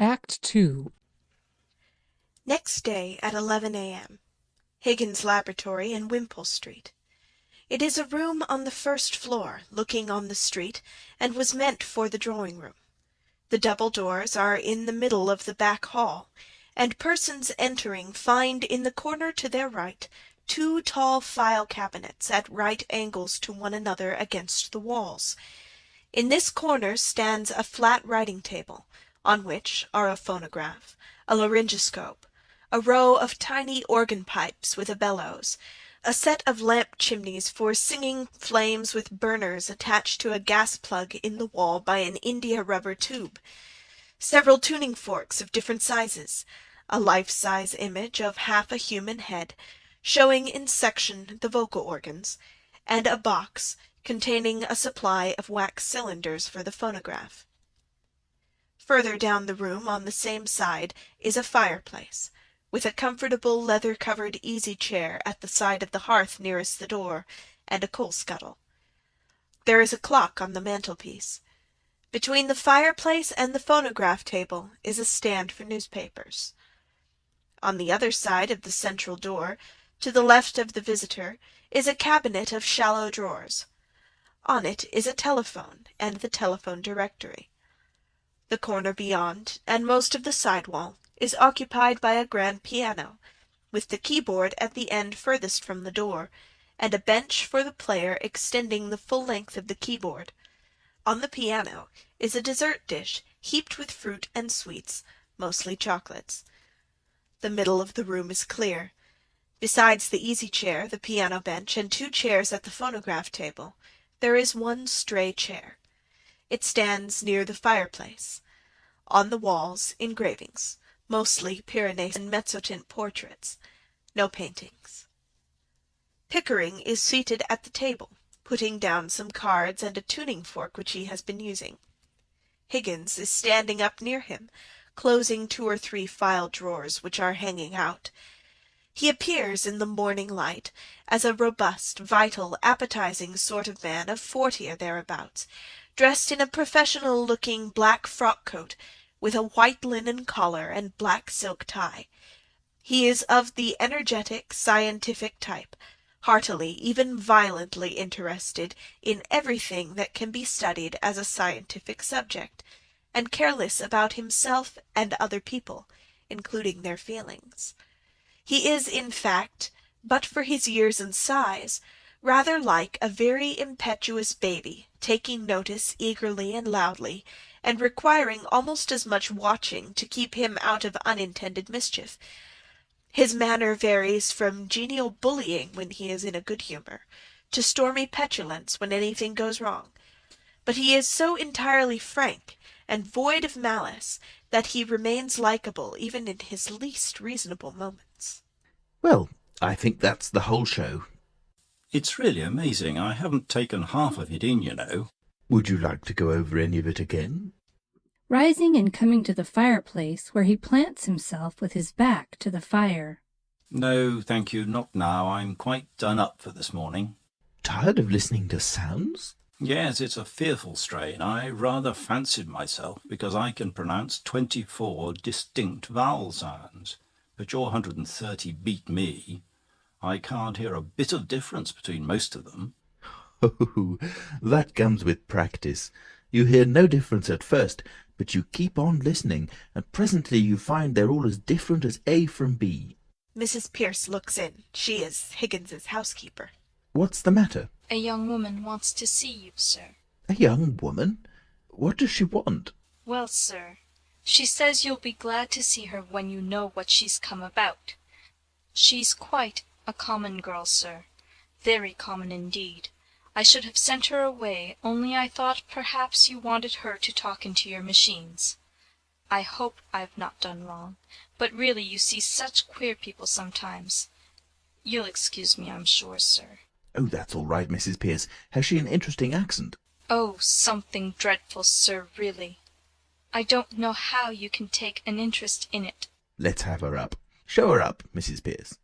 Act 2. Next day at 11 a.m. Higgins' laboratory in Wimpole Street. It is a room on the first floor, looking on the street, and was meant for the drawing-room. The double doors are in the middle of the back hall, and persons entering find in the corner to their right 2 tall file cabinets at right angles to one another against the walls. In this corner stands a flat writing-table, on which are a phonograph, a laryngoscope, a row of tiny organ-pipes with a bellows, a set of lamp-chimneys for singing flames with burners attached to a gas-plug in the wall by an india-rubber tube, several tuning-forks of different sizes, a life-size image of half a human head, showing in section the vocal organs, and a box containing a supply of wax cylinders for the phonograph. Further down the room on the same side is a fireplace, with a comfortable leather-covered easy-chair at the side of the hearth nearest the door, and a coal-scuttle. There is a clock on the mantelpiece. Between the fireplace and the phonograph-table is a stand for newspapers. On the other side of the central door, to the left of the visitor, is a cabinet of shallow drawers. On it is a telephone and the telephone directory. The corner beyond, and most of the side wall, is occupied by a grand piano, with the keyboard at the end furthest from the door, and a bench for the player extending the full length of the keyboard. On the piano is a dessert dish heaped with fruit and sweets, mostly chocolates. The middle of the room is clear. Besides the easy-chair, the piano-bench, and 2 chairs at the phonograph-table, there is one stray chair. It stands near the fireplace. On the walls, engravings, mostly Pyrenees and mezzotint portraits. No paintings. Pickering is seated at the table, putting down some cards and a tuning-fork which he has been using. Higgins is standing up near him, closing 2 or 3 file drawers which are hanging out. He appears in the morning light as a robust, vital, appetizing sort of man of 40 or thereabouts, dressed in a professional-looking black frock-coat, with a white linen collar and black silk tie. He is of the energetic, scientific type, heartily, even violently interested in everything that can be studied as a scientific subject, and careless about himself and other people, including their feelings. He is, in fact, but for his years and size, rather like a very impetuous baby, taking notice eagerly and loudly, and requiring almost as much watching to keep him out of unintended mischief. His manner varies from genial bullying when he is in a good humour, to stormy petulance when anything goes wrong. But he is so entirely frank and void of malice that he remains likeable even in his least reasonable moments. Well, I think that's the whole show. It's really amazing. I haven't taken half of it in, you know. Would you like to go over any of it again? Rising and coming to the fireplace, where he plants himself with his back to the fire. No, thank you, not now. I'm quite done up for this morning. Tired of listening to sounds? Yes, it's a fearful strain. I rather fancied myself because I can pronounce 24 distinct vowel sounds, but your 130 beat me. I can't hear a bit of difference between most of them. Oh, that comes with practice. You hear no difference at first, but you keep on listening, and presently you find they're all as different as A from B. Mrs. Pierce looks in. She is Higgins's housekeeper. What's the matter? A young woman wants to see you, sir. A young woman? What does she want? Well, sir, she says you'll be glad to see her when you know what she's come about. She's quite a common girl, sir. Very common indeed. I should have sent her away, only I thought perhaps you wanted her to talk into your machines. I hope I've not done wrong, but really you see such queer people sometimes. You'll excuse me, I'm sure, sir. Oh, that's all right, Mrs. Pierce. Has she an interesting accent? Oh, something dreadful, sir, really. I don't know how you can take an interest in it. Let's have her up. Show her up, Mrs. Pierce.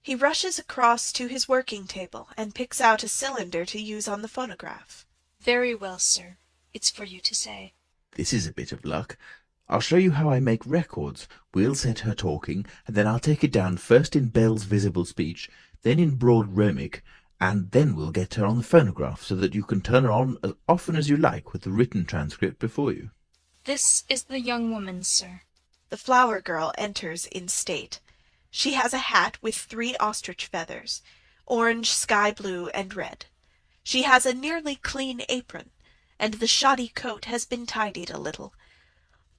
He rushes across to his working-table and picks out a cylinder to use on the phonograph. Very well, sir. It's for you to say. This is a bit of luck. I'll show you how I make records. We'll set her talking, and then I'll take it down first in Bell's visible speech, then in broad rhomic, and then we'll get her on the phonograph so that you can turn her on as often as you like with the written transcript before you. This is the young woman, sir. The flower girl enters in state. She has a hat with 3 ostrich feathers, orange, sky blue, and red. She has a nearly clean apron, and the shoddy coat has been tidied a little.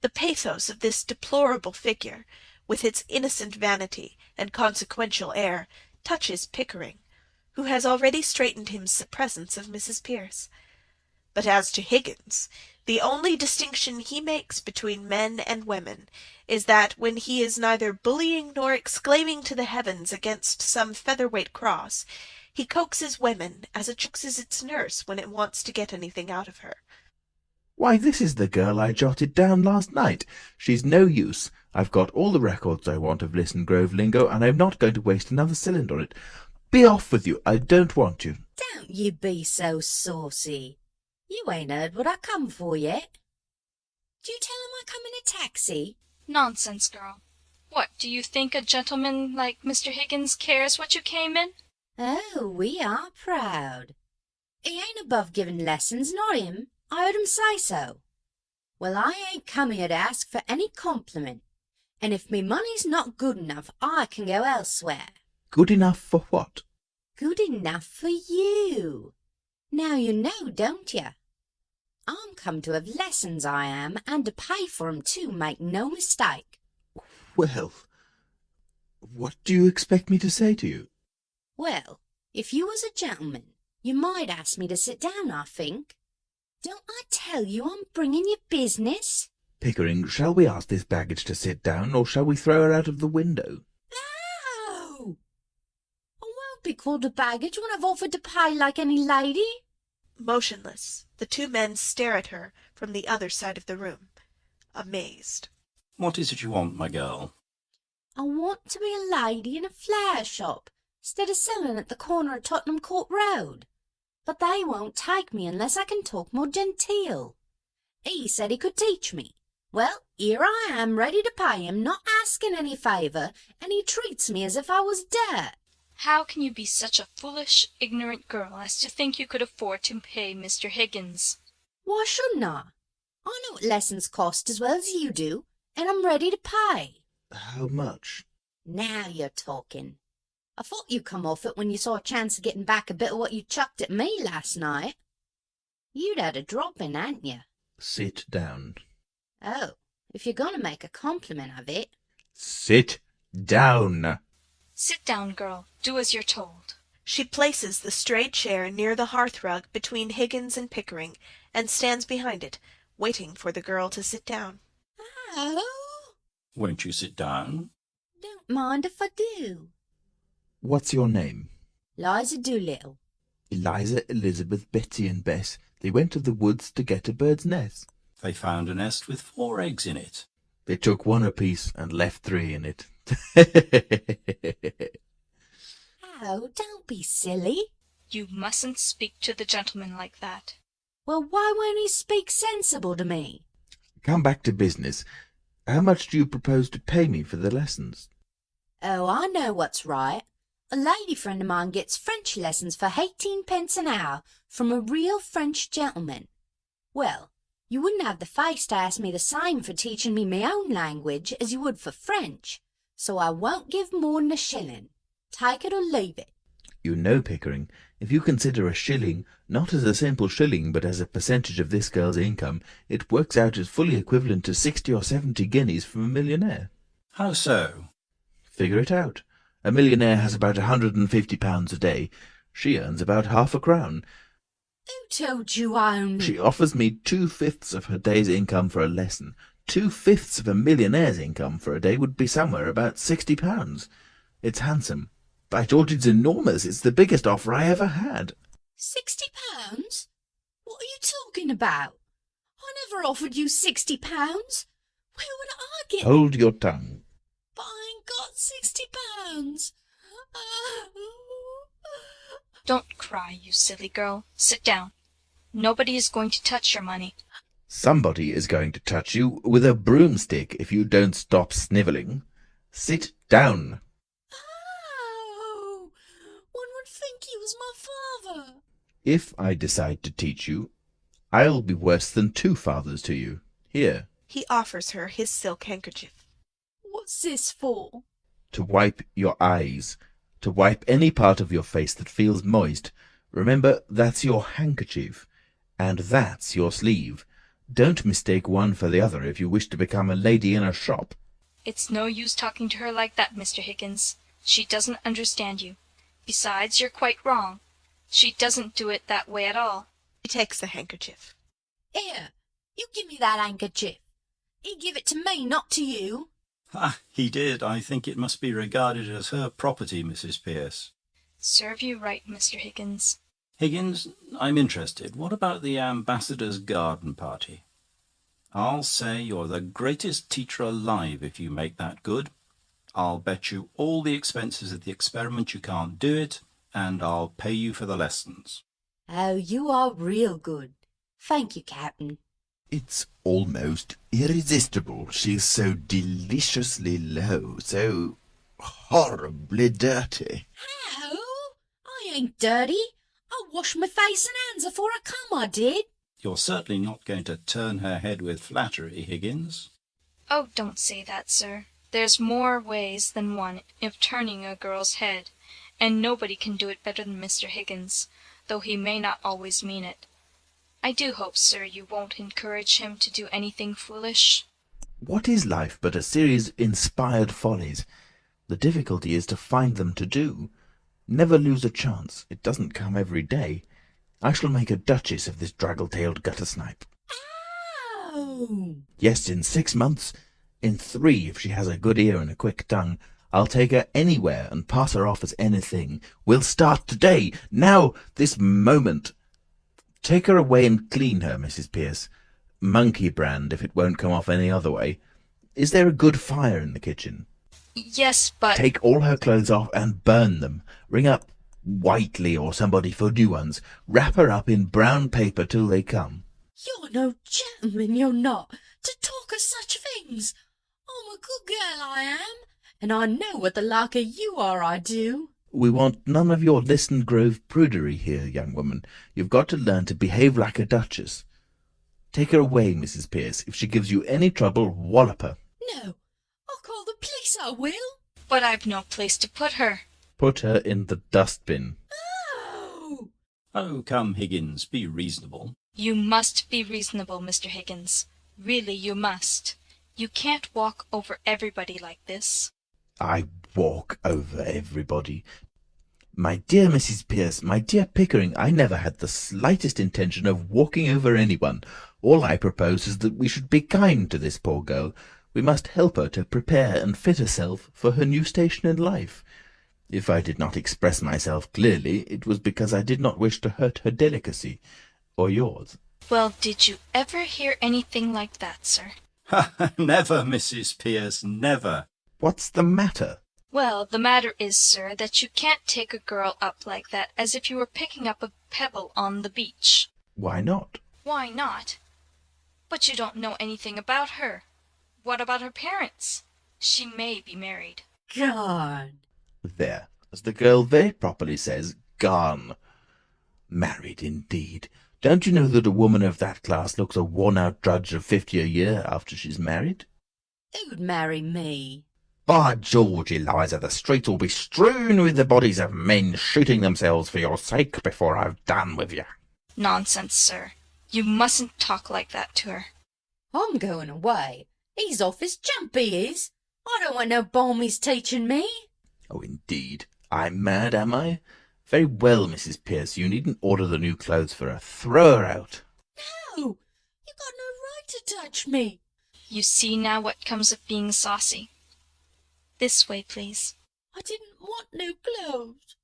The pathos of this deplorable figure, with its innocent vanity and consequential air, touches Pickering, who has already straightened him the presence of Mrs. Pearce. But as to Higgins, the only distinction he makes between men and women is that when he is neither bullying nor exclaiming to the heavens against some feather-weight cross, he coaxes women as it coaxes its nurse when it wants to get anything out of her. Why, this is the girl I jotted down last night. She's no use. I've got all the records I want of Listen Grove lingo, and I'm not going to waste another cylinder on it. Be off with you. I don't want you. Don't you be so saucy. You ain't heard what I come for yet. Do you tell 'em I come in a taxi? Nonsense, girl. What, do you think a gentleman like Mr. Higgins cares what you came in? Oh, we are proud. He ain't above giving lessons, not him. I heard him say so. Well, I ain't come here to ask for any compliment, and if me money's not good enough, I can go elsewhere. Good enough for what? Good enough for you. Now you know, don't you? I'm come to have lessons, I am, and to pay for 'em too, make no mistake. Well, what do you expect me to say to you? Well, if you was a gentleman, you might ask me to sit down, I think. Don't I tell you I'm bringing you business? Pickering, shall we ask this baggage to sit down, or shall we throw her out of the window? No! I won't be called a baggage when I've offered to pay like any lady. Motionless, the 2 men stare at her from the other side of the room, amazed. What is it you want, my girl? I want to be a lady in a flower shop, instead of selling at the corner of Tottenham Court Road. But they won't take me unless I can talk more genteel. He said he could teach me. Well, here I am, ready to pay him, not asking any favour, and he treats me as if I was dirt. How can you be such a foolish, ignorant girl as to think you could afford to pay Mr. Higgins? Why shouldn't I? I know what lessons cost as well as you do, and I'm ready to pay. How much? Now you're talking. I thought you'd come off it when you saw a chance of getting back a bit of what you chucked at me last night. You'd had a drop in, hadn't you? Sit down. Oh, if you're going to make a compliment of it. Sit down. Sit down, girl. Do as you're told. She places the straight chair near the hearth-rug between Higgins and Pickering, and stands behind it, waiting for the girl to sit down. Oh, Won't you sit down? don't mind if I do. What's your name? Eliza Doolittle. Eliza, Elizabeth, Betty, and Bess. They went to the woods to get a bird's nest. They found a nest with 4 eggs in it. They took 1 apiece and left 3 in it. Oh, don't be silly. You mustn't speak to the gentleman like that. Well, why won't he speak sensible to me? Come back to business. How much do you propose to pay me for the lessons? Oh, I know what's right. A lady friend of mine gets French lessons for 18p an hour from a real French gentleman. Well, you wouldn't have the face to ask me the same for teaching me my own language as you would for French, so I won't give more'n a shilling. Take it or leave it. You know, Pickering, if you consider a shilling not as a simple shilling but as a percentage of this girl's income, it works out as fully equivalent to 60 or 70 guineas from a millionaire. How so? Figure it out. A millionaire has about £150 a day. She earns about half a crown. Who told you I only... She offers me 2/5 of her day's income for a lesson. 2/5 of a millionaire's income for a day would be somewhere about £60. It's handsome. By George, it's enormous. It's the biggest offer I ever had. £60? What are you talking about? I never offered you £60. Where would I get... Hold your tongue. But I ain't got £60. Don't cry, you silly girl. Sit down. Nobody is going to touch your money. Somebody is going to touch you with a broomstick if you don't stop snivelling. Sit down. Oh, one would think he was my father. If I decide to teach you, I'll be worse than two fathers to you. Here. He offers her his silk handkerchief. What's this for? To wipe your eyes. To wipe any part of your face that feels moist. Remember, that's your handkerchief. And that's your sleeve. Don't mistake one for the other if you wish to become a lady in a shop. It's no use talking to her like that, Mr. Higgins. She doesn't understand you. Besides, you're quite wrong. She doesn't do it that way at all. He takes the handkerchief. Here, you give me that handkerchief. He give it to me, not to you. Ah, he did. I think it must be regarded as her property, Mrs. Pearce. Serve you right, Mr. Higgins. Higgins, I'm interested. What about the ambassador's garden party? I'll say you're the greatest teacher alive if you make that good. I'll bet you all the expenses of the experiment you can't do it, and I'll pay you for the lessons. Oh, you are real good. Thank you, Captain. It's almost irresistible. She's so deliciously low, so horribly dirty. How? I ain't dirty. I washed my face and hands afore I come, I did. You're certainly not going to turn her head with flattery, Higgins. Oh, don't say that, sir. There's more ways than one of turning a girl's head, and nobody can do it better than Mr. Higgins, though he may not always mean it. I do hope, sir, you won't encourage him to do anything foolish. What is life but a series of inspired follies? The difficulty is to find them to do. Never lose a chance. It doesn't come every day. I shall make a duchess of this draggle-tailed gutter-snipe. Oh! Yes, in 6 months. In 3, if she has a good ear and a quick tongue. I'll take her anywhere and pass her off as anything. We'll start today, now, this moment. Take her away and clean her, Mrs. Pearce. Monkey brand, if it won't come off any other way. Is there a good fire in the kitchen? Yes, but— Take all her clothes off and burn them. Ring up Whiteley or somebody for new ones. Wrap her up in brown paper till they come. You're no gentleman, you're not, to talk of such things. I'm a good girl, I am, and I know what the like of you are, I do. We want none of your Lisson Grove prudery here, young woman. You've got to learn to behave like a duchess. Take her away, Mrs. Pearce. If she gives you any trouble, wallop her. No, I'll call the police, I will. But I've no place to put her. Put her in the dustbin. Oh! Oh, come, Higgins, be reasonable. You must be reasonable, Mr. Higgins. Really, you must. You can't walk over everybody like this. I walk over everybody. My dear Mrs. Pearce, my dear Pickering, I never had the slightest intention of walking over anyone. All I propose is that we should be kind to this poor girl. We must help her to prepare and fit herself for her new station in life. If I did not express myself clearly, it was because I did not wish to hurt her delicacy, or yours. Well, did you ever hear anything like that, sir? Never, Mrs. Pearce, never. What's the matter? Well, the matter is, sir, that you can't take a girl up like that as if you were picking up a pebble on the beach. Why not? Why not? But you don't know anything about her. What about her parents? She may be married. God. There, as the girl very properly says, gone. Married, indeed. Don't you know that a woman of that class looks a worn-out drudge of 50 a year after she's married? Who'd marry me? By George, Eliza, the streets will be strewn with the bodies of men shooting themselves for your sake before I've done with you. Nonsense, sir. You mustn't talk like that to her. I'm going away. He's off his jump, he is. I don't want no balmies teaching me. Oh, indeed. I'm mad, am I? Very well, Mrs. Pearce, you needn't order the new clothes for her. Throw her out. No, you got no right to touch me. You see now what comes of being saucy. This way, please. I didn't want new clothes.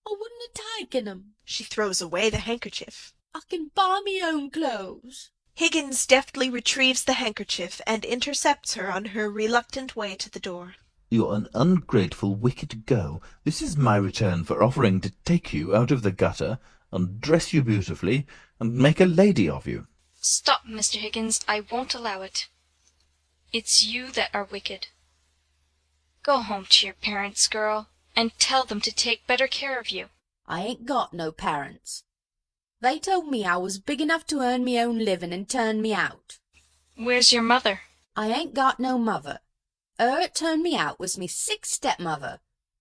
I wouldn't have taken 'em. She throws away the handkerchief. I can buy me own clothes. Higgins deftly retrieves the handkerchief and intercepts her on her reluctant way to the door. You're an ungrateful, wicked girl. This is my return for offering to take you out of the gutter, undress you beautifully, and make a lady of you. Stop, Mr. Higgins. I won't allow it. It's you that are wicked. Go home to your parents, girl, and tell them to take better care of you. I ain't got no parents. They told me I was big enough to earn me own living and turned me out. Where's your mother? I ain't got no mother. Her 'at turned me out was me sick stepmother,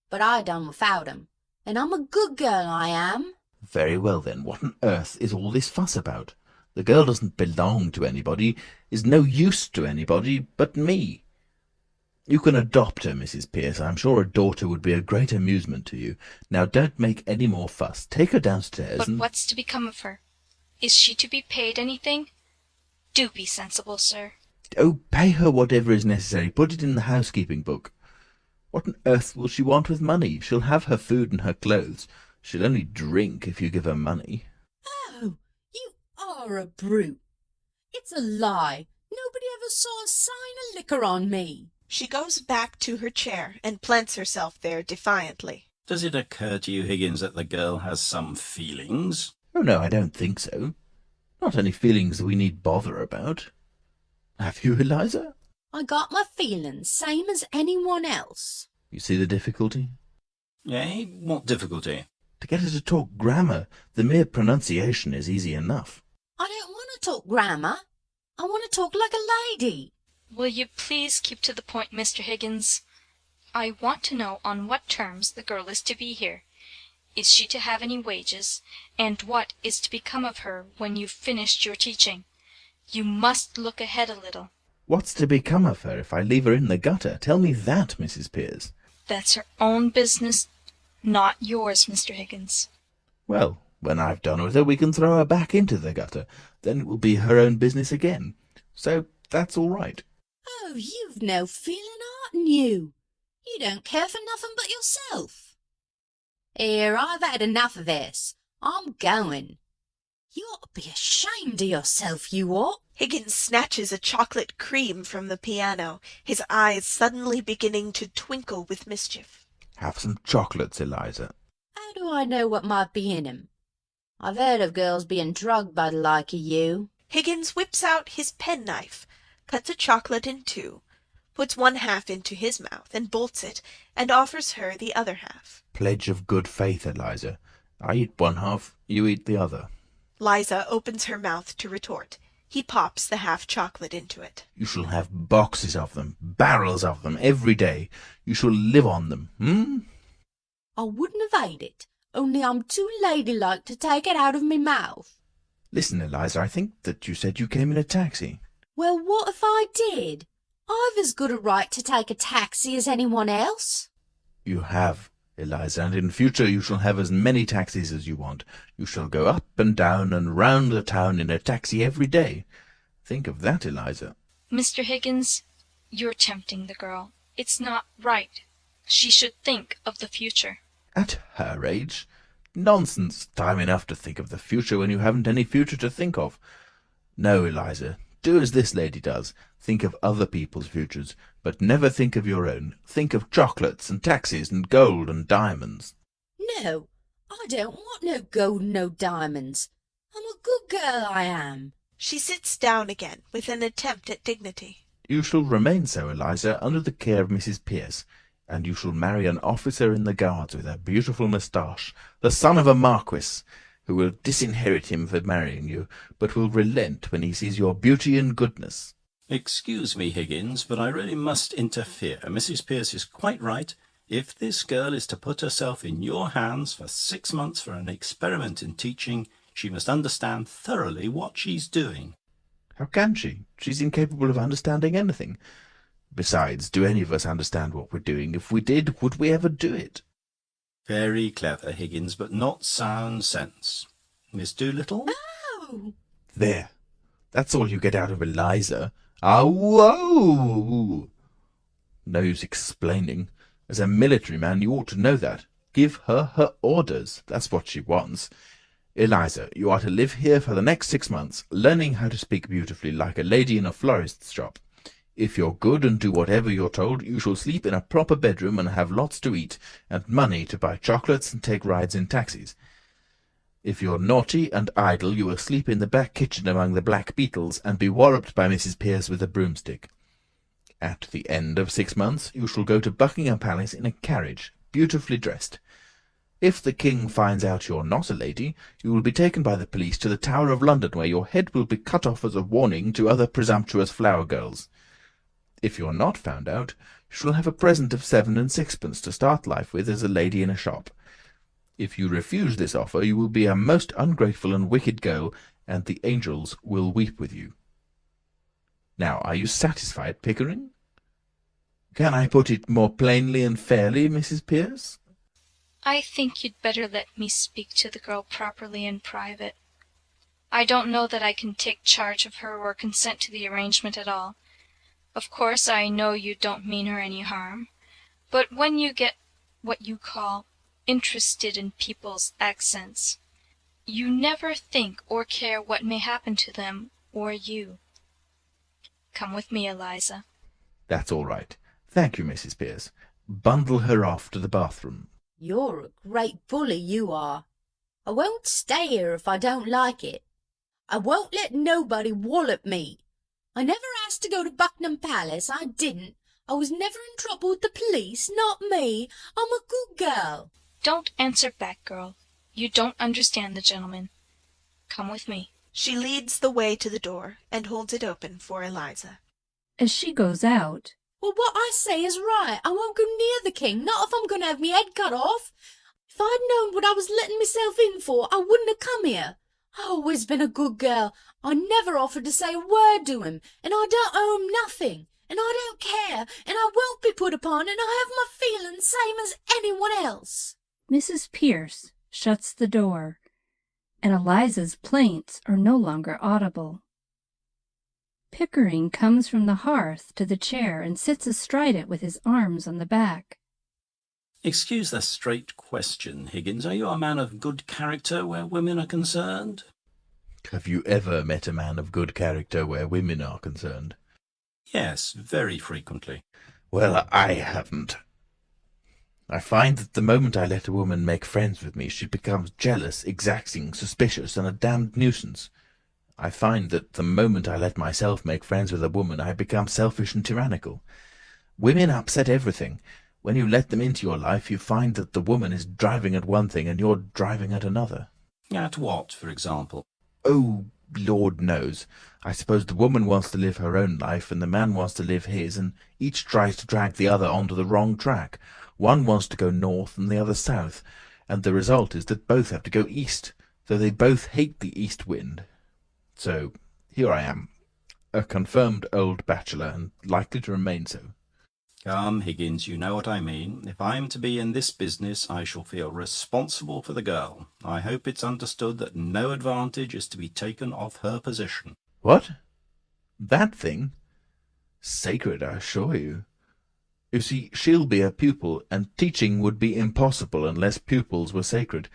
but I done without 'em, and I'm a good girl, I am. Very well then, what on earth is all this fuss about? The girl doesn't belong to anybody, is no use to anybody but me. You can adopt her, Mrs. Pearce. I'm sure a daughter would be a great amusement to you. Now don't make any more fuss. Take her downstairs But and... what's to become of her? Is she to be paid anything? Do be sensible, sir. Oh, pay her whatever is necessary. Put it in the housekeeping book. What on earth will she want with money? She'll have her food and her clothes. She'll only drink if you give her money. Oh, you are a brute. It's a lie. Nobody ever saw a sign of liquor on me. She goes back to her chair and plants herself there defiantly. Does it occur to you, Higgins, that the girl has some feelings? Oh, no, I don't think so. Not any feelings that we need bother about. Have you, Eliza? I got my feelings, same as anyone else. You see the difficulty? Eh? What difficulty? To get her to talk grammar, the mere pronunciation is easy enough. I don't want to talk grammar. I want to talk like a lady. Will you please keep to the point, Mr. Higgins? I want to know on what terms the girl is to be here. Is she to have any wages? And what is to become of her when you've finished your teaching? You must look ahead a little. What's to become of her if I leave her in the gutter? Tell me that, Mrs. Pearce. That's her own business, not yours, Mr. Higgins. Well, when I've done with her, we can throw her back into the gutter. Then it will be her own business again. So that's all right. Oh, you've no feeling, oughtn't you? You don't care for nothing but yourself. Here, I've had enough of this. I'm going. You ought to be ashamed of yourself, you ought. Higgins snatches a chocolate cream from the piano, his eyes suddenly beginning to twinkle with mischief. Have some chocolates, Eliza. How do I know what might be in 'em? I've heard of girls being drugged by the like of you. Higgins whips out his penknife, cuts a chocolate in two, puts one half into his mouth and bolts it, and offers her the other half. Pledge of good faith, Eliza. I eat one half, you eat the other. Liza opens her mouth to retort. He pops the half chocolate into it. You shall have boxes of them, barrels of them, every day. You shall live on them, I wouldn't have ate it, only I'm too ladylike to take it out of me mouth. Listen, Eliza, I think that you said you came in a taxi. Well, what if I did? I've as good a right to take a taxi as anyone else. You have, Eliza, and in future you shall have as many taxis as you want. You shall go up and down and round the town in a taxi every day. Think of that, Eliza. Mr. Higgins, you're tempting the girl. It's not right. She should think of the future. At her age? Nonsense. Time enough to think of the future when you haven't any future to think of. No, Eliza, do as this lady does. Think of other people's futures, but never think of your own. Think of chocolates and taxis and gold and diamonds. No, I don't want no gold and no diamonds. I'm a good girl, I am. She sits down again with an attempt at dignity. You shall remain so, Eliza, under the care of Mrs. Pearce, and you shall marry an officer in the Guards with a beautiful moustache, the son of a marquis, who will disinherit him for marrying you, but will relent when he sees your beauty and goodness. Excuse me, Higgins, but I really must interfere. Mrs. Pearce is quite right. If this girl is to put herself in your hands for 6 months for an experiment in teaching, she must understand thoroughly what she's doing. How can she? She's incapable of understanding anything. Besides, do any of us understand what we're doing? If we did, would we ever do it? Very clever, Higgins, but not sound sense. Miss Doolittle? Oh! There. That's all you get out of Eliza. Ah, whoa! No use explaining. As a military man, you ought to know that. Give her her orders. That's what she wants. Eliza, you are to live here for the next 6 months, learning how to speak beautifully like a lady in a florist's shop. If you're good and do whatever you're told, you shall sleep in a proper bedroom and have lots to eat, and money to buy chocolates and take rides in taxis. If you're naughty and idle, you will sleep in the back kitchen among the black beetles, and be walloped by Mrs. Pierce with a broomstick. At the end of 6 months, you shall go to Buckingham Palace in a carriage, beautifully dressed. If the king finds out you're not a lady, you will be taken by the police to the Tower of London, where your head will be cut off as a warning to other presumptuous flower girls. If you're not found out, you shall have a present of 7 and 6pence to start life with as a lady in a shop. If you refuse this offer, you will be a most ungrateful and wicked girl, and the angels will weep with you. Now, are you satisfied, Pickering? Can I put it more plainly and fairly, Mrs. Pierce? I think you'd better let me speak to the girl properly in private. I don't know that I can take charge of her or consent to the arrangement at all. Of course, I know you don't mean her any harm, but when you get what you call interested in people's accents, you never think or care what may happen to them or you. Come with me, Eliza. That's all right. Thank you, Mrs. Pierce. Bundle her off to the bathroom. You're a great bully, you are. I won't stay here if I don't like it. I won't let nobody wallop me. I never asked to go to Buckingham Palace, I didn't. I was never in trouble with the police, not me. I'm a good girl. Don't answer back, girl. You don't understand the gentleman. Come with me. She leads the way to the door and holds it open for Eliza. As she goes out, Well, what I say is right. I won't go near the king, not if I'm going to have me head cut off. If I'd known what I was letting myself in for, I wouldn't have come here. I've always been a good girl. I never offered to say a word to him, and I don't owe him nothing, and I don't care, and I won't be put upon, and I have my feelings same as anyone else. Mrs. Pierce shuts the door, and Eliza's plaints are no longer audible. Pickering comes from the hearth to the chair and sits astride it with his arms on the back. Excuse the straight question, Higgins. Are you a man of good character where women are concerned? Have you ever met a man of good character where women are concerned? Yes, very frequently. Well, I haven't. I find that the moment I let a woman make friends with me, she becomes jealous, exacting, suspicious, and a damned nuisance. I find that the moment I let myself make friends with a woman, I become selfish and tyrannical. Women upset everything. When you let them into your life, you find that the woman is driving at one thing and you're driving at another. At what, for example? Oh, Lord knows. I suppose the woman wants to live her own life and the man wants to live his, and each tries to drag the other onto the wrong track. One wants to go north and the other south, and the result is that both have to go east, though they both hate the east wind. So here I am, a confirmed old bachelor, and likely to remain so. Come, Higgins, you know what I mean. If I am to be in this business, I shall feel responsible for the girl. I hope it's understood that no advantage is to be taken of her position. What? That thing? Sacred, I assure you. You see, she'll be a pupil, and teaching would be impossible unless pupils were sacred.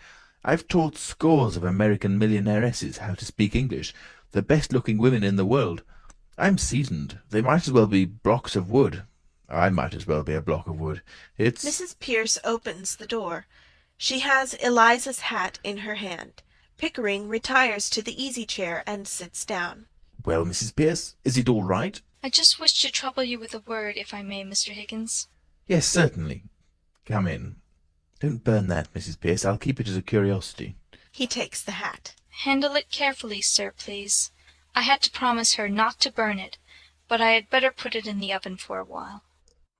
I've taught scores of American millionairesses how to speak English, the best-looking women in the world. I'm seasoned. They might as well be blocks of wood. I might as well be a block of wood. It's... Mrs. Pierce opens the door. She has Eliza's hat in her hand. Pickering retires to the easy-chair and sits down. Well, Mrs. Pierce, is it all right? I just wish to trouble you with a word, if I may, Mr. Higgins. Yes, certainly. Come in. Don't burn that, Mrs. Pierce. I'll keep it as a curiosity. He takes the hat. Handle it carefully, sir, please. I had to promise her not to burn it, but I had better put it in the oven for a while.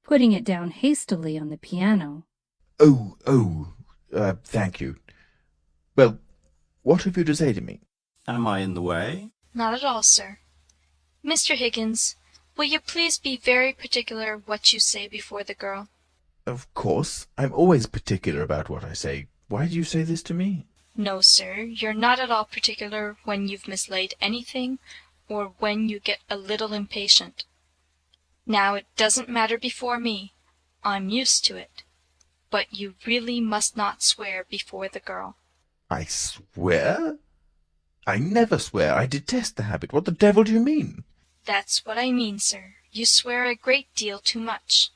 Putting it down hastily on the piano. Thank you. Well, what have you to say to me? Am I in the way? Not at all, sir. Mr. Higgins, will you please be very particular what you say before the girl? Of course. I'm always particular about what I say. Why do you say this to me? No, sir, you're not at all particular when you've mislaid anything, or when you get a little impatient. Now, it doesn't matter before me. I'm used to it. But you really must not swear before the girl. I swear? I never swear. I detest the habit. What the devil do you mean? That's what I mean, sir. You swear a great deal too much.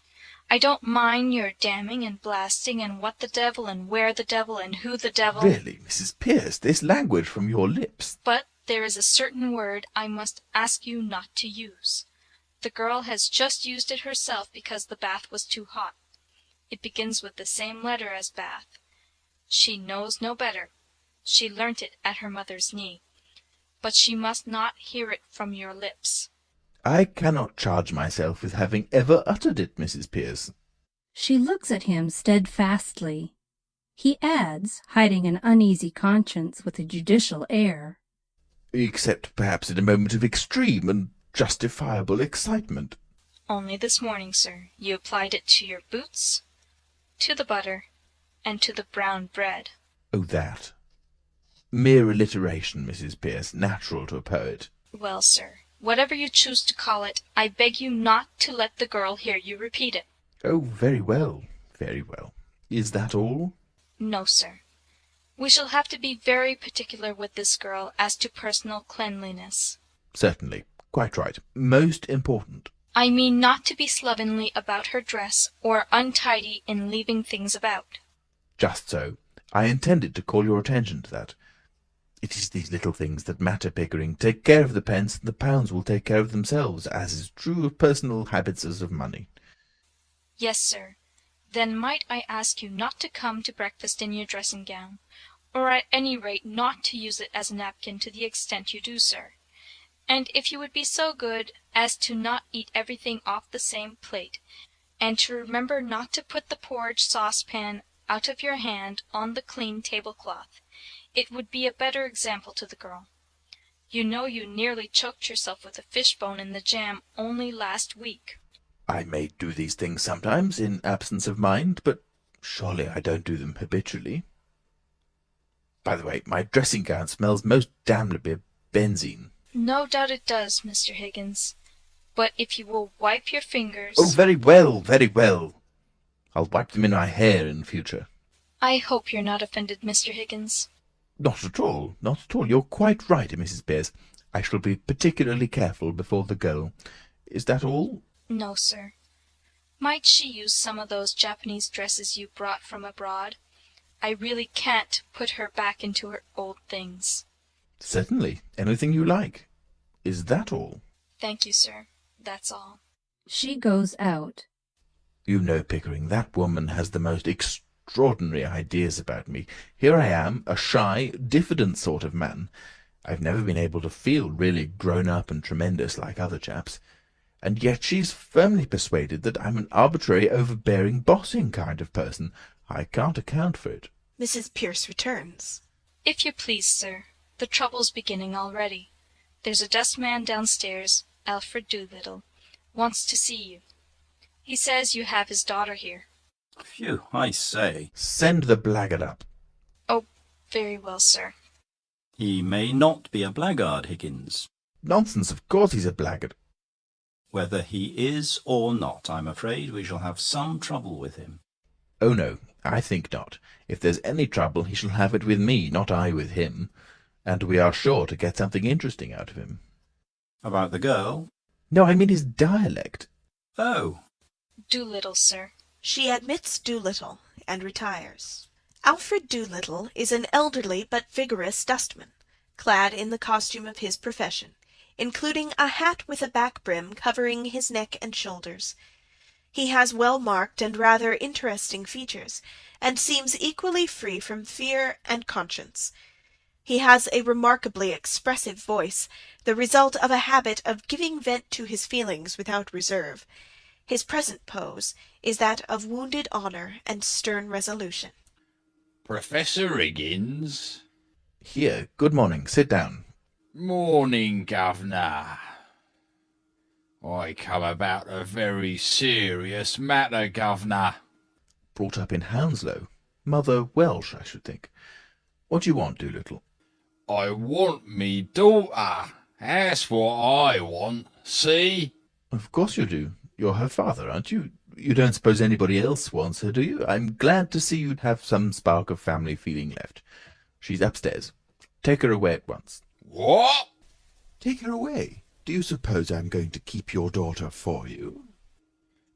I don't mind your damning and blasting and what the devil and where the devil and who the devil. Really, Mrs. Pierce, this language from your lips. But there is a certain word I must ask you not to use. The girl has just used it herself because the bath was too hot. It begins with the same letter as bath. She knows no better. She learnt it at her mother's knee. But she must not hear it from your lips. I cannot charge myself with having ever uttered it, Mrs. Pierce. She looks at him steadfastly. He adds, hiding an uneasy conscience with a judicial air, Except perhaps in a moment of extreme and justifiable excitement. Only this morning, sir, you applied it to your boots, to the butter, and to the brown bread. Oh, that. Mere alliteration, Mrs. Pierce, natural to a poet. Well, sir, whatever you choose to call it, I beg you not to let the girl hear you repeat it. Oh, very well, very well. Is that all? No, sir. We shall have to be very particular with this girl as to personal cleanliness. Certainly. Quite right. Most important. I mean not to be slovenly about her dress, or untidy in leaving things about. Just so. I intended to call your attention to that. It is these little things that matter, Pickering. Take care of the pence, and the pounds will take care of themselves, as is true of personal habits as of money. Yes, sir. Then might I ask you not to come to breakfast in your dressing-gown, or at any rate not to use it as a napkin to the extent you do, sir. And if you would be so good as to not eat everything off the same plate, and to remember not to put the porridge saucepan out of your hand on the clean tablecloth, it would be a better example to the girl. You know you nearly choked yourself with a fish-bone in the jam only last week. I may do these things sometimes, in absence of mind, but surely I don't do them habitually. By the way, my dressing-gown smells most damnably of benzine. No doubt it does, Mr. Higgins. But if you will wipe your fingers— Oh, very well, very well. I'll wipe them in my hair in future. I hope you're not offended, Mr. Higgins. Not at all, not at all. You're quite right, Mrs. Pierce. I shall be particularly careful before the girl. Is that all? No, sir. Might she use some of those Japanese dresses you brought from abroad? I really can't put her back into her old things. Certainly. Anything you like. Is that all? Thank you, sir. That's all. she goes out. You know, Pickering, that woman has the most extraordinary ideas about me. Here I am, a shy, diffident sort of man. I've never been able to feel really grown-up and tremendous like other chaps. And yet she's firmly persuaded that I'm an arbitrary, overbearing, bossing kind of person. I can't account for it. Mrs. Pierce returns. If you please, sir, the trouble's beginning already. There's a dustman downstairs, Alfred Doolittle, wants to see you. He says you have his daughter here. Phew, I say. Send the blackguard up. Oh, very well, sir. He may not be a blackguard, Higgins. Nonsense, of course he's a blackguard. Whether he is or not, I'm afraid we shall have some trouble with him. Oh, no, I think not. If there's any trouble, he shall have it with me, not I with him. And we are sure to get something interesting out of him. About the girl? No, I mean his dialect. Oh. Doolittle, sir. She admits Doolittle and retires. Alfred Doolittle is an elderly but vigorous dustman, clad in the costume of his profession, including a hat with a back brim covering his neck and shoulders. He has well-marked and rather interesting features, and seems equally free from fear and conscience. He has a remarkably expressive voice, the result of a habit of giving vent to his feelings without reserve. His present pose is that of wounded honour and stern resolution. Professor Higgins? Here, good morning. Sit down. Morning, Governor. I come about a very serious matter, Governor. Brought up in Hounslow. Mother Welsh, I should think. What do you want, Doolittle? I want me daughter. That's what I want. See? Of course you do. You're her father, aren't you? You don't suppose anybody else wants her, do you? I'm glad to see you have some spark of family feeling left. She's upstairs. Take her away at once. What? Take her away? Do you suppose I'm going to keep your daughter for you?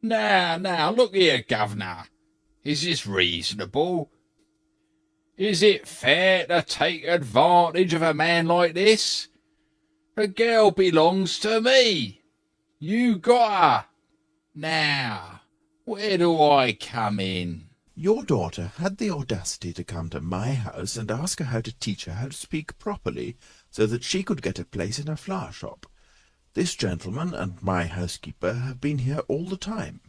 Now, look here, governor. Is this reasonable? Is it fair to take advantage of a man like this? The girl belongs to me. You got her. Now, where do I come in? Your daughter had the audacity to come to my house and ask her how to teach her how to speak properly, so that she could get a place in a flower shop. This gentleman and my housekeeper have been here all the time.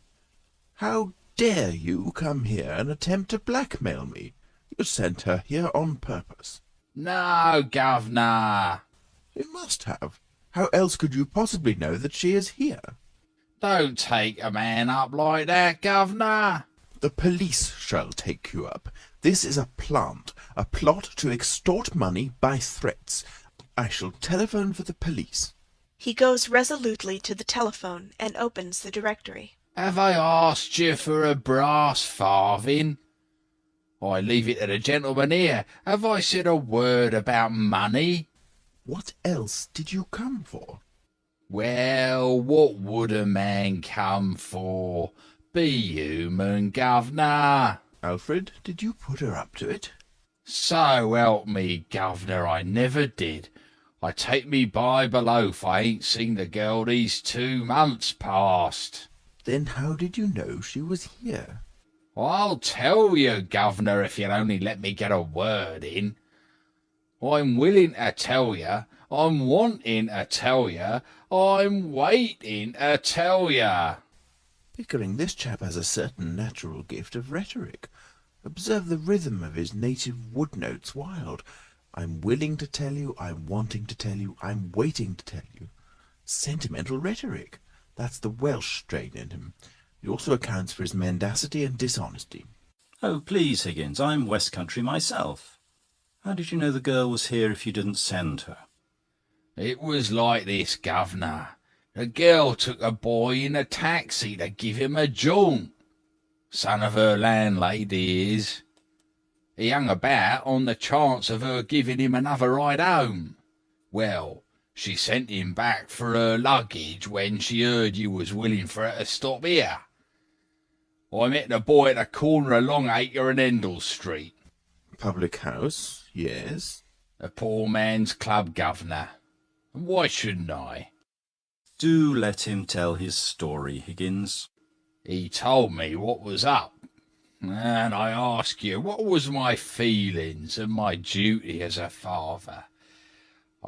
How dare you come here and attempt to blackmail me? You sent her here on purpose. No, governor. You must have. How else could you possibly know that she is here? Don't take a man up like that, governor. The police shall take you up. This is a plot to extort money by threats. I shall telephone for the police. He goes resolutely to the telephone and opens the directory. Have I asked you for a brass farthing? I leave it to the gentleman here. Have I said a word about money? What else did you come for? Well, what would a man come for? Be human, governor. Alfred, did you put her up to it? So help me, governor, I never did. I take me Bible oath I ain't seen the girl these 2 months past. Then how did you know she was here? I'll tell you, governor, if you'll only let me get a word in. I'm willing to tell you, I'm wanting to tell you, I'm waiting to tell you. Pickering, this chap has a certain natural gift of rhetoric. Observe the rhythm of his native wood notes wild. I'm willing to tell you, I'm wanting to tell you, I'm waiting to tell you. Sentimental rhetoric. That's the Welsh strain in him. It also accounts for his mendacity and dishonesty. Oh, please, Higgins, I'm West Country myself. How did you know the girl was here if you didn't send her? It was like this, governor. The girl took a boy in a taxi to give him a jaunt. Son of her landlady is. He hung about on the chance of her giving him another ride home. Well, she sent him back for her luggage when she heard you was willing for her to stop here. I met the boy at the corner of Longacre and Endell Street. Public house, yes. A poor man's club, governor. And why shouldn't I? Do let him tell his story, Higgins. He told me what was up. And I ask you, what was my feelings and my duty as a father?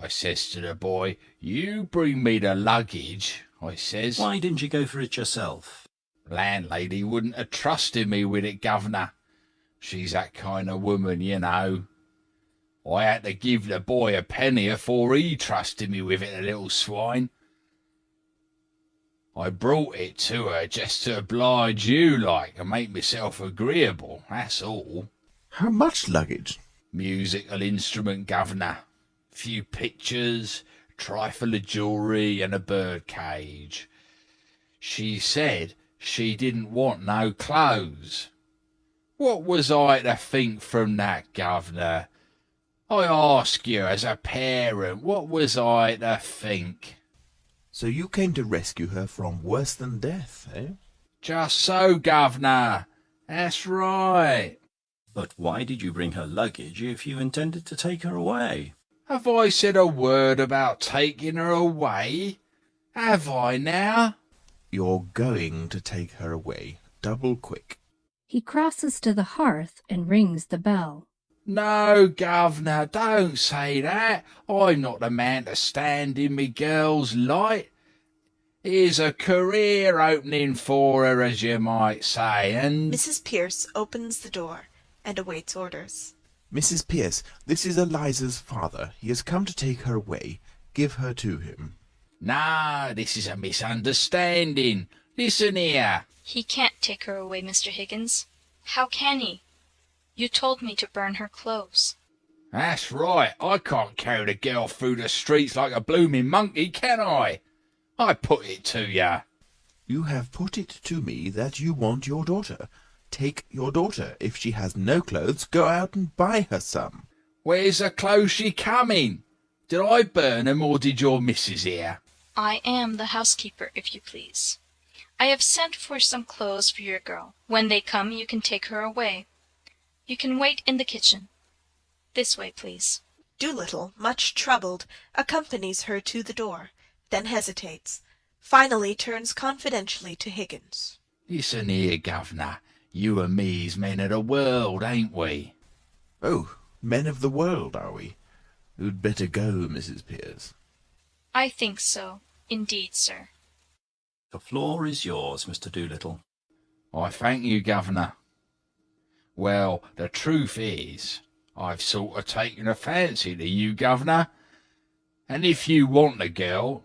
I says to the boy, you bring me the luggage, I says. Why didn't you go for it yourself? Landlady wouldn't have trusted me with it, governor. She's that kind of woman, you know. I had to give the boy a penny afore he trusted me with it, the little swine. I brought it to her just to oblige you, like, and make myself agreeable, that's all. How much luggage? Musical instrument, governor. Few pictures, trifle of jewellery, and a bird cage. She said she didn't want no clothes. What was I to think from that, governor? I ask you, as a parent, what was I to think? So you came to rescue her from worse than death, eh? Just so, governor. That's right. But why did you bring her luggage if you intended to take her away? Have I said a word about taking her away? Have I now? You're going to take her away, double quick. He crosses to the hearth and rings the bell. No, governor, don't say that. I'm not the man to stand in me girl's light. Here's a career opening for her, as you might say, and... Mrs. Pearce opens the door and awaits orders. Mrs. Pearce, this is Eliza's father. He has come to take her away. Give her to him. No, this is a misunderstanding. Listen here. He can't take her away, Mr. Higgins. How can he? You told me to burn her clothes. That's right. I can't carry the girl through the streets like a blooming monkey, can I? I put it to you. You have put it to me that you want your daughter. Take your daughter. If she has no clothes, go out and buy her some. Where's the clothes she coming? Did I burn 'em or did your missus here? I am the housekeeper, if you please. I have sent for some clothes for your girl. When they come you can take her away. You can wait in the kitchen. This way, please." Doolittle, much troubled, accompanies her to the door, then hesitates, finally turns confidentially to Higgins. "Listen here, governor. You and me's men of the world, ain't we?" Oh, men of the world, are we? You'd better go, Mrs. Pearce. "I think so, indeed, sir." The floor is yours, Mr. Doolittle. "I thank you, governor. Well, the truth is, I've sort of taken a fancy to you, governor, and if you want the girl,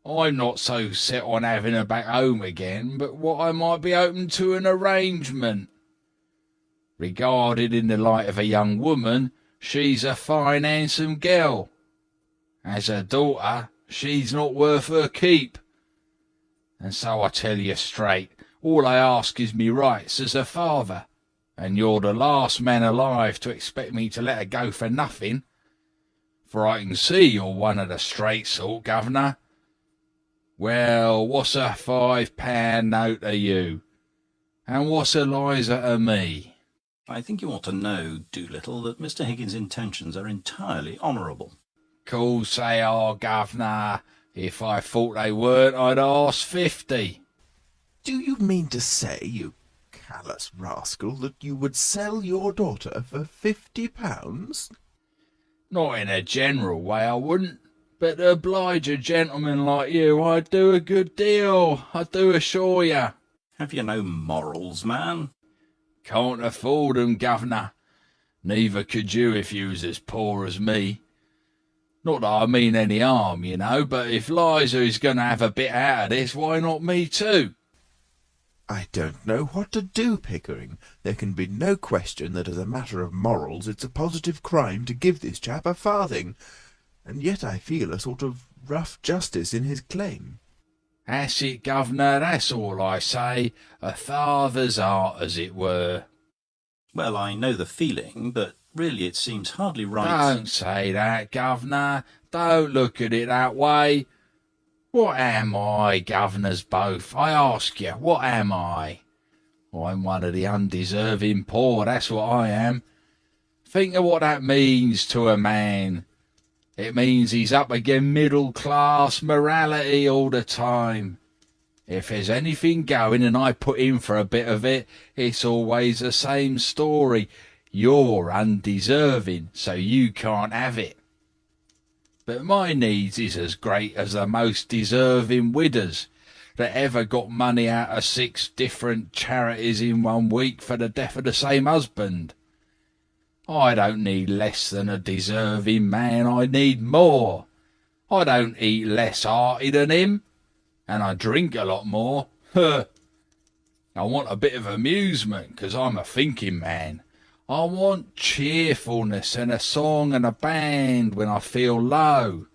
I'm not so set on having her back home again, but what I might be open to an arrangement. Regarded in the light of a young woman, she's a fine, handsome girl. As a daughter, she's not worth her keep. And so I tell you straight, all I ask is me rights as a father, and you're the last man alive to expect me to let her go for nothing. For I can see you're one of the straight sort, governor. Well, what's a £5 note to you? And what's Eliza to me?" I think you ought to know, Doolittle, that Mr. Higgins' intentions are entirely honourable. "Course they are, governor. If I thought they weren't, I'd ask 50. Do you mean to say, you callous rascal, that you would sell your daughter for £50? Not in a general way, I wouldn't. But to oblige a gentleman like you, I'd do a good deal, I do assure you." Have you no morals, man? "Can't afford 'em, governor. Neither could you if you was as poor as me. Not that I mean any harm, you know, but if Liza is going to have a bit out of this, why not me too?" I don't know what to do, Pickering. There can be no question that as a matter of morals it's a positive crime to give this chap a farthing, and yet I feel a sort of rough justice in his claim. "That's it, governor, that's all I say. A father's art, as it were." Well, I know the feeling, but really it seems hardly right. "Don't say that, governor. Don't look at it that way. What am I, governors both? I ask you, what am I? I'm one of the undeserving poor, that's what I am. Think of what that means to a man. It means he's up against middle-class morality all the time. If there's anything going and I put in for a bit of it, it's always the same story. You're undeserving, so you can't have it. But my needs is as great as the most deserving widows that ever got money out of 6 different charities in 1 week for the death of the same husband. I don't need less than a deserving man, I need more. I don't eat less hearty than him, and I drink a lot more. I want a bit of amusement, 'cause I'm a thinking man. I want cheerfulness and a song and a band when I feel low.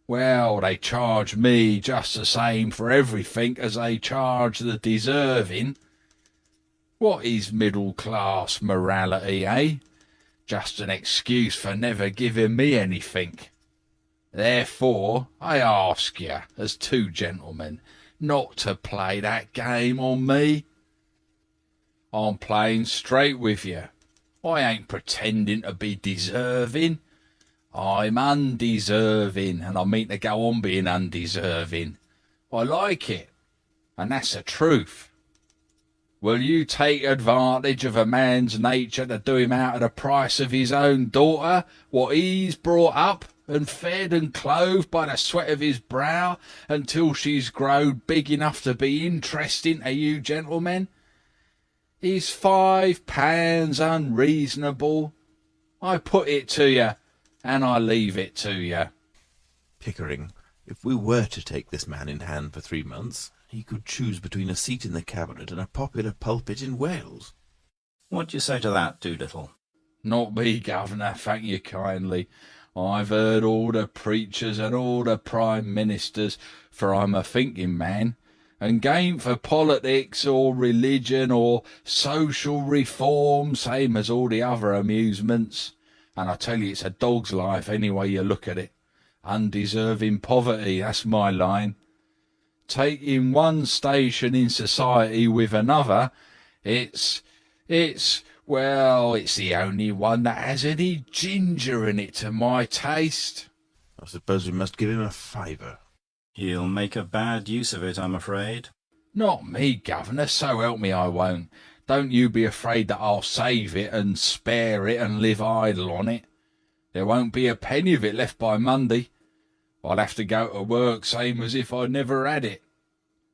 Well, they charge me just the same for everything as they charge the deserving. What is middle-class morality, eh? Just an excuse for never giving me anything. Therefore, I ask you, as 2 gentlemen, not to play that game on me. I'm playing straight with you. I ain't pretending to be deserving. I'm undeserving, and I mean to go on being undeserving. I like it, and that's the truth. Will you take advantage of a man's nature to do him out of the price of his own daughter, what he's brought up and fed and clothed by the sweat of his brow until she's growed big enough to be interesting to you gentlemen? Is £5 unreasonable? I put it to you, and I leave it to you." Pickering, if we were to take this man in hand for 3 months, he could choose between a seat in the cabinet and a popular pulpit in Wales. What do you say to that, Doolittle? "Not me, governor, thank you kindly. I've heard all the preachers and all the prime ministers, for I'm a thinking man, and game for politics or religion or social reform, same as all the other amusements. And I tell you, it's a dog's life any way you look at it. Undeserving poverty, that's my line. taking one station in society with another, it's the only one that has any ginger in it to my taste. I suppose we must give him a fiver. He'll make a bad use of it, I'm afraid. Not me, governor, so help me I won't. Don't you be afraid that I'll save it and spare it and live idle on it. There won't be a penny of it left by Monday. I'll have to go to work same as if I'd never had it.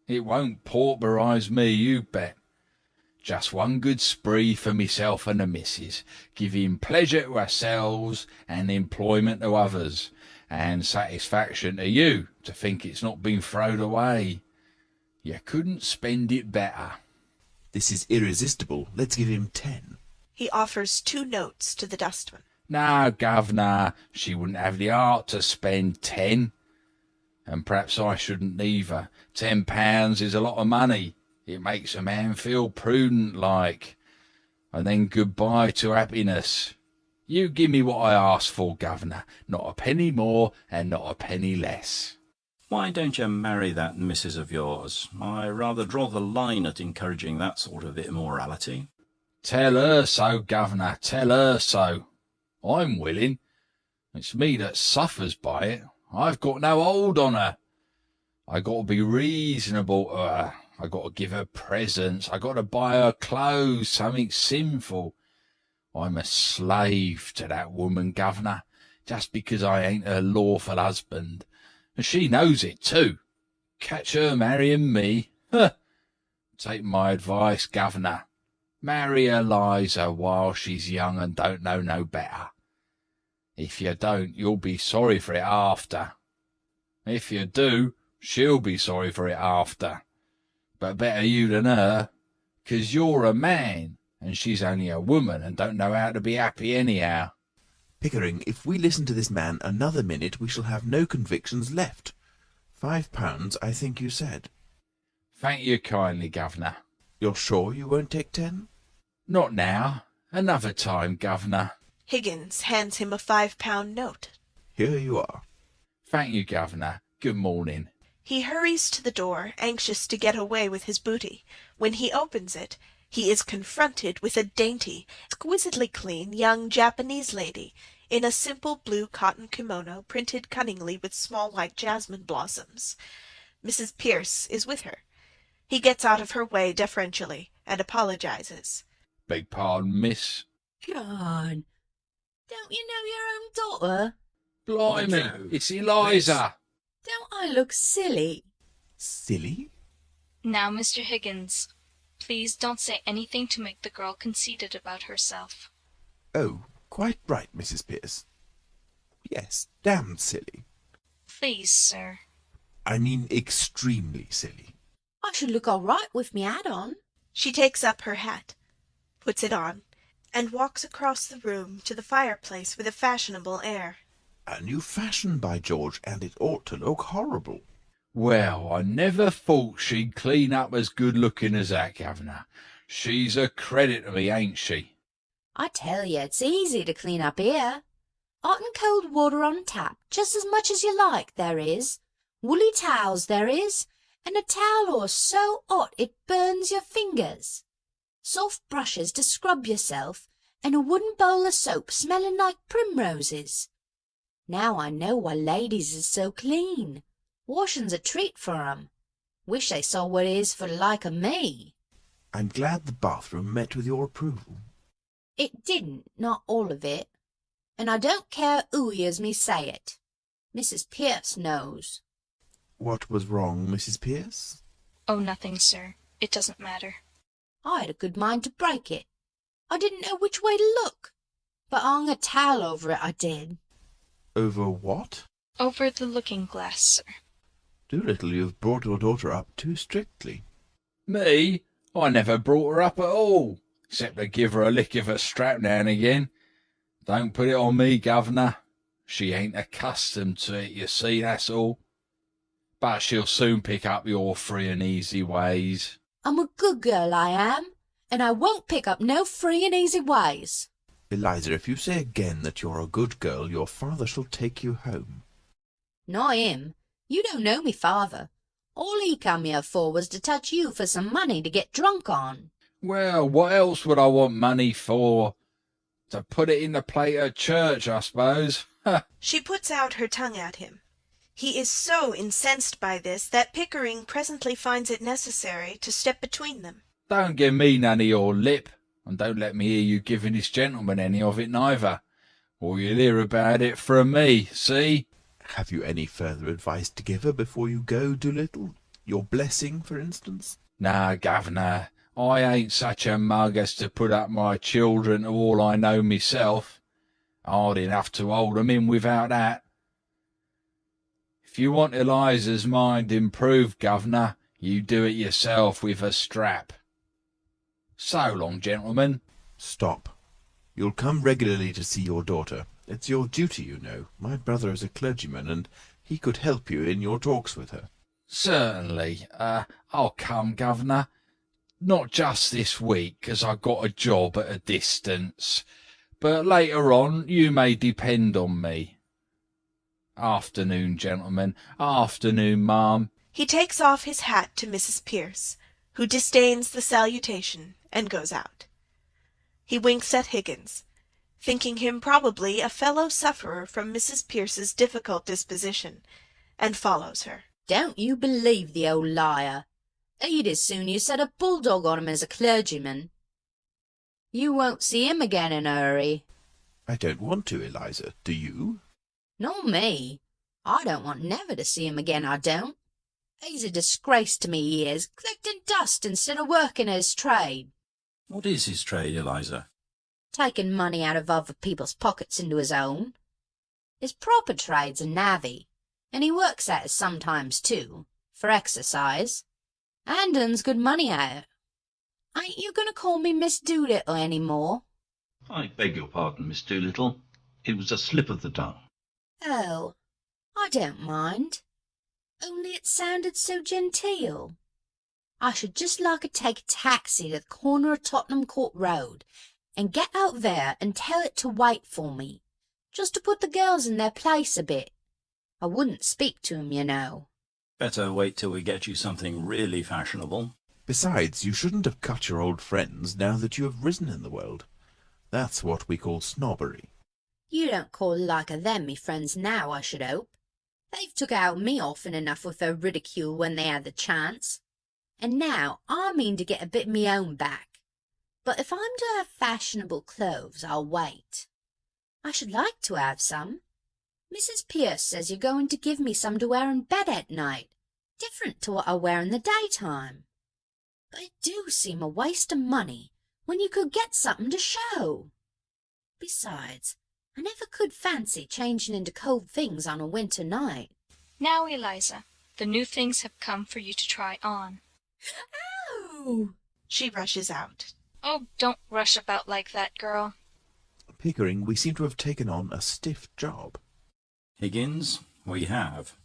It won't pauperise me, you bet. Just one good spree for myself and the missus, giving pleasure to ourselves and employment to others, and satisfaction to you to think it's not been throwed away. You couldn't spend it better. This is irresistible. Let's give him 10. He offers 2 notes to the dustman. No, governor, she wouldn't have the heart to spend 10. And perhaps I shouldn't either. £10 is a lot of money. It makes a man feel prudent like. And then goodbye to happiness. You give me what I asked for, governor. Not a penny more and not a penny less. Why don't you marry that missus of yours? I rather draw the line at encouraging that sort of immorality. Tell her so, governor, tell her so. I'm willing. It's me that suffers by it. I've got no hold on her. I got to be reasonable to her. I got to give her presents. I got to buy her clothes, something sinful. I'm a slave to that woman, governor, just because I ain't her lawful husband. And she knows it too. Catch her marrying me. Huh. Take my advice, governor. Marry Eliza while she's young and don't know no better. If you don't, you'll be sorry for it after. If you do, she'll be sorry for it after. But better you than her, 'cause you're a man, and she's only a woman and don't know how to be happy anyhow. Pickering, if we listen to this man another minute, we shall have no convictions left. £5, I think you said. Thank you kindly, governor. You're sure you won't take 10? Not now. Another time, governor. Higgins hands him a £5 note. Here you are. Thank you, governor. Good morning. He hurries to the door, anxious to get away with his booty. When he opens it, he is confronted with a dainty, exquisitely clean young Japanese lady in a simple blue cotton kimono printed cunningly with small white jasmine blossoms. Mrs. Pierce is with her. He gets out of her way deferentially and apologizes. Beg pardon, miss. John, don't you know your own daughter? Blimey, it's Eliza. Don't I look silly? Silly? Now, Mr. Higgins, please don't say anything to make the girl conceited about herself. Oh, quite right, Mrs. Pierce. Yes, damned silly. Please, sir. I mean extremely silly. I should look all right with me hat on. She takes up her hat, puts it on, and walks across the room to the fireplace with a fashionable air. A new fashion, by George, and it ought to look horrible. Well, I never thought she'd clean up as good-looking as that, governor. She's a credit to me, ain't she? I tell you, it's easy to clean up here. Hot and cold water on tap, just as much as you like, there is. Woolly towels there is, and a towel horse so hot it burns your fingers. Soft brushes to scrub yourself, and a wooden bowl of soap smelling like primroses. Now I know why ladies is so clean. Washing's a treat for 'em. Wish they saw what it is for the like of me. I'm glad the bathroom met with your approval. It didn't, not all of it. And I don't care who hears me say it. Mrs. Pierce knows. What was wrong, Mrs. Pierce? Oh, nothing, sir. It doesn't matter. I had a good mind to break it. I didn't know which way to look, but I hung a towel over it, I did. Over what? Over the looking-glass, sir. Doolittle, you've brought your daughter up too strictly. Me? I never brought her up at all, except to give her a lick of her strap now and again. Don't put it on me, governor. She ain't accustomed to it, you see, that's all. But she'll soon pick up your free and easy ways. I'm a good girl, I am, and I won't pick up no free and easy ways. Eliza, if you say again that you're a good girl, your father shall take you home. Not him. You don't know me father. All he come here for was to touch you for some money to get drunk on. Well, what else would I want money for? To put it in the plate at church, I suppose. She puts out her tongue at him. He is so incensed by this that Pickering presently finds it necessary to step between them. Don't give me none of your lip, and don't let me hear you giving this gentleman any of it neither, or you'll hear about it from me, see? Have you any further advice to give her before you go, Doolittle? Your blessing, for instance? Nah, governor, I ain't such a mug as to put up my children to all I know myself. Hard enough to hold 'em in without that. If you want Eliza's mind improved, governor, you do it yourself with a strap. So long, gentlemen. Stop. You'll come regularly to see your daughter. It's your duty, you know. My brother is a clergyman, and he could help you in your talks with her. Certainly. I'll come, governor. Not just this week, 'cause I got a job at a distance. But later on, you may depend on me. Afternoon, gentlemen. Afternoon, ma'am. He takes off his hat to Mrs. Pearce, who disdains the salutation and goes out. He winks at Higgins, thinking him probably a fellow-sufferer from Mrs. Pearce's difficult disposition, and follows her. Don't you believe the old liar. He'd as soon you set a bulldog on him as a clergyman. You won't see him again in a hurry. I don't want to, Eliza. Do you? Nor me. I don't want never to see him again, I don't. He's a disgrace to me, he is, collecting dust instead of working at his trade. What is his trade, Eliza? Taking money out of other people's pockets into his own. His proper trade's a navvy, and he works at it sometimes too, for exercise, and earns good money at it. Ain't you going to call me Miss Doolittle any more? I beg your pardon, Miss Doolittle. It was a slip of the tongue. Oh, I don't mind. Only it sounded so genteel. I should just like to take a taxi to the corner of Tottenham Court Road and get out there and tell it to wait for me, just to put the girls in their place a bit. I wouldn't speak to 'em, you know. Better wait till we get you something really fashionable. Besides, you shouldn't have cut your old friends now that you have risen in the world. That's what we call snobbery. You don't call like a them me friends now, I should hope. They've took out me often enough with their ridicule when they had the chance. And now I mean to get a bit me own back. But if I'm to have fashionable clothes, I'll wait. I should like to have some. Mrs. Pearce says you're going to give me some to wear in bed at night, different to what I wear in the daytime. But it do seem a waste of money when you could get something to show. Besides, I never could fancy changing into cold things on a winter night. Now, Eliza, the new things have come for you to try on. Oh! She rushes out. Oh, don't rush about like that, girl. Pickering, we seem to have taken on a stiff job. Higgins, we have.